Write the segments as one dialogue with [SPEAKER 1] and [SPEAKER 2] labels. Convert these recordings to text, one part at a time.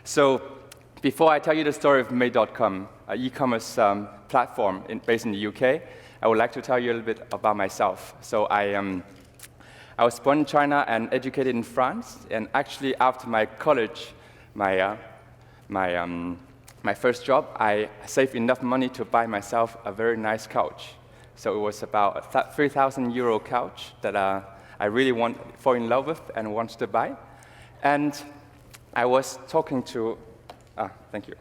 [SPEAKER 1] So before I tell you the story of Made.com, an e-commerce platform based in the UK, I would like to tell you a little bit about myself. So I was born in China and educated in France, and actually after my college, my first job, I saved enough money to buy myself a very nice couch. So it was about a 3,000 euro couch that I really fall in love with and wanted to buy. And I was talking to, thank you.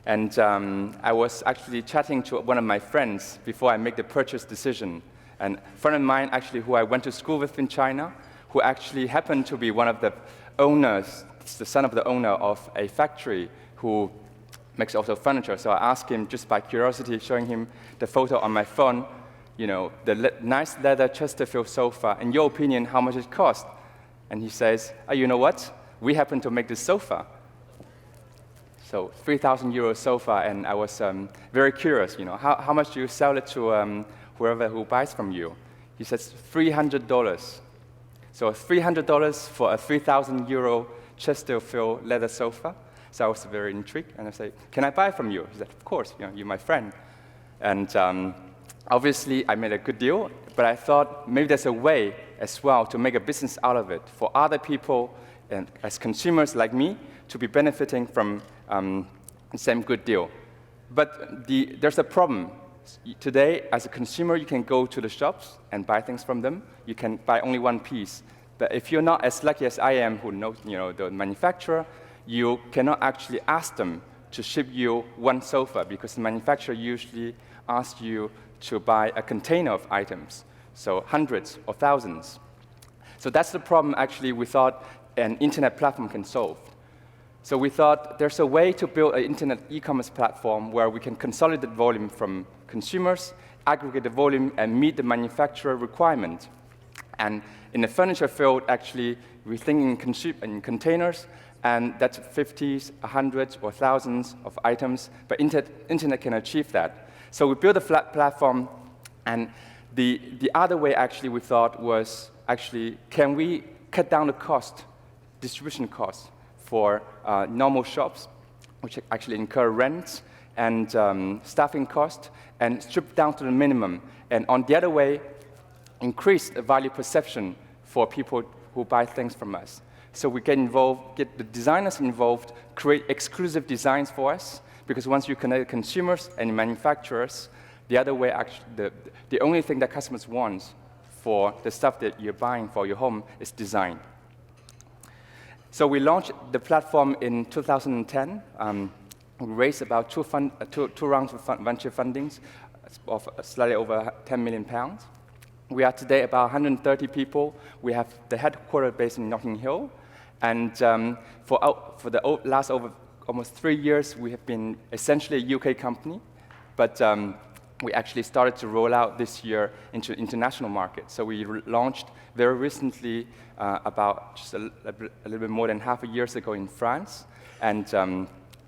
[SPEAKER 1] And I was actually chatting to one of my friends before I make the purchase decision. And a friend of mine, actually, who I went to school with in China, who actually happened to be one of the owners, the son of the owner of a factory who makes also furniture. So I asked him, just by curiosity, showing him the photo on my phone, you know, the nice leather Chesterfield sofa. In your opinion, how much it cost? And he says, oh, you know what? We happen to make this sofa. So 3,000 euro sofa, and I was very curious, you know, how much do you sell it to whoever who buys from you? He says $300. So $300 for a 3,000 euro Chesterfield leather sofa. So I was very intrigued, and I said, can I buy from you? He said, of course, you know, you're my friend. And obviously, I made a good deal, but I thought maybe there's a way as well to make a business out of it for other people, and as consumers like me, to be benefiting from the same good deal. But there's a problem. Today, as a consumer, you can go to the shops and buy things from them. You can buy only one piece. But if you're not as lucky as I am, who knows, you know, the manufacturer, you cannot actually ask them to ship you one sofa, because the manufacturer usually asks you to buy a container of items, so hundreds or thousands. So that's the problem, actually, we thought an internet platform can solve. So we thought there's a way to build an internet e-commerce platform where we can consolidate volume from consumers, aggregate the volume, and meet the manufacturer requirement. And in the furniture field, actually, we're thinking in containers, and that's 50s, hundreds, or thousands of items, but internet can achieve that. So we built a flat platform, and the other way, actually, we thought was, actually, can we cut down the cost, distribution costs, for normal shops, which actually incur rent and staffing costs, and strip down to the minimum. And on the other way, increase the value perception for people who buy things from us. So we get the designers involved, create exclusive designs for us, because once you connect consumers and manufacturers, the other way, actually, the only thing that customers want for the stuff that you're buying for your home is design. So we launched the platform in 2010. We raised about two rounds of venture fundings of slightly over £10 million. We are today about 130 people. We have the headquarters based in Notting Hill. And for the last almost 3 years, we have been essentially a UK company. But we actually started to roll out this year into international markets. So we launched very recently, about just a little bit more than half a year ago in France. And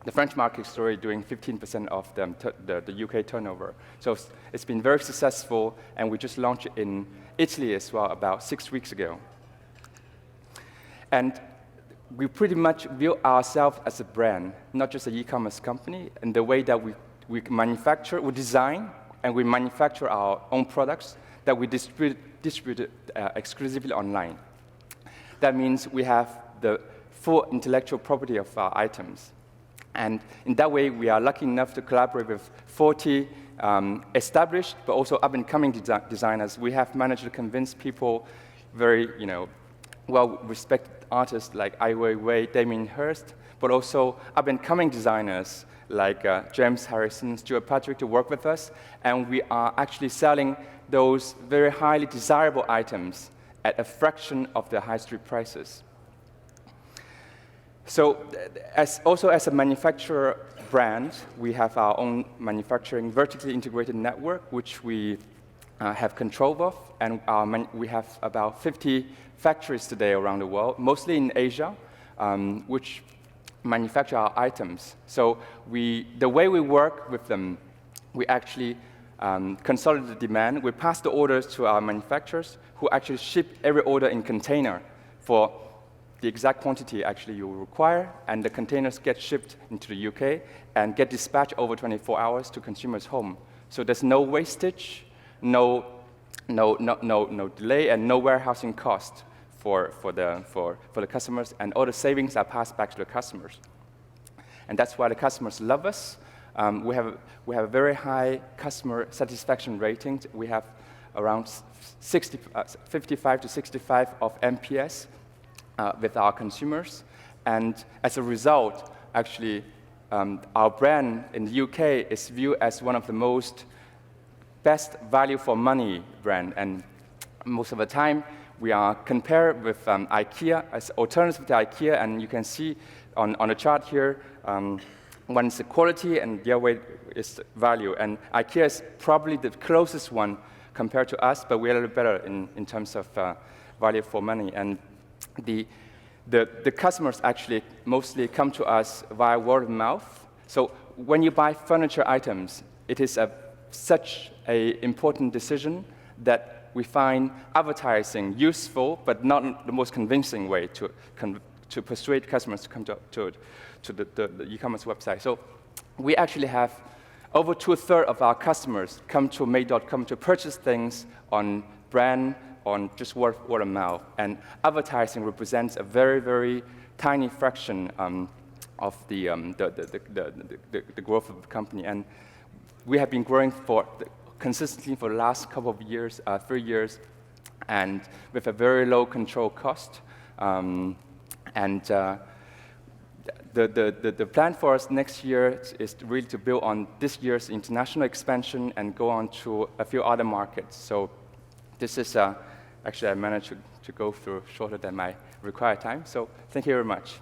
[SPEAKER 1] the French market is already doing 15% of the UK turnover. So it's been very successful, and we just launched it in Italy as well about 6 weeks ago. And we pretty much view ourselves as a brand, not just an e-commerce company, and the way that we manufacture, we design, and we manufacture our own products that we distribute exclusively online. That means we have the full intellectual property of our items. And in that way, we are lucky enough to collaborate with 40 established but also up-and-coming designers. We have managed to convince people, very well-respected artists like Ai Weiwei, Damien Hirst, but also up-and-coming designers like James Harrison, Stuart Patrick, to work with us. And we are actually selling those very highly desirable items at a fraction of the high street prices. So also as a manufacturer brand, we have our own manufacturing vertically integrated network, which we have control of. And we have about 50 factories today around the world, mostly in Asia, which manufacture our items. So the way we work with them, we actually consolidate the demand. We pass the orders to our manufacturers, who actually ship every order in container for the exact quantity actually you require, and the containers get shipped into the UK and get dispatched over 24 hours to consumers' home. So there's no wastage, no delay, and no warehousing cost for the customers, and all the savings are passed back to the customers. And that's why the customers love us. We have a very high customer satisfaction rating. We have around 55 to 65 of NPS with our consumers. And as a result, actually, our brand in the UK is viewed as one of the most best value for money brand. And most of the time, we are compared with IKEA as alternative to IKEA. And you can see on the chart here, one is the quality and the other way is value. And IKEA is probably the closest one compared to us, but we're a little better in terms of value for money. And the customers actually mostly come to us via word of mouth. So when you buy furniture items, it is such an important decision that we find advertising useful, but not the most convincing way to persuade customers to come to the e-commerce website. So we actually have over 2/3 of our customers come to Made.com to purchase things on brand, on just word of mouth. And advertising represents a very, very tiny fraction of the growth of the company. And we have been growing consistently for the last couple of years, 3 years, and with a very low control cost. The plan for us next year is really to build on this year's international expansion and go on to a few other markets. So this is actually I managed to go through shorter than my required time. So thank you very much.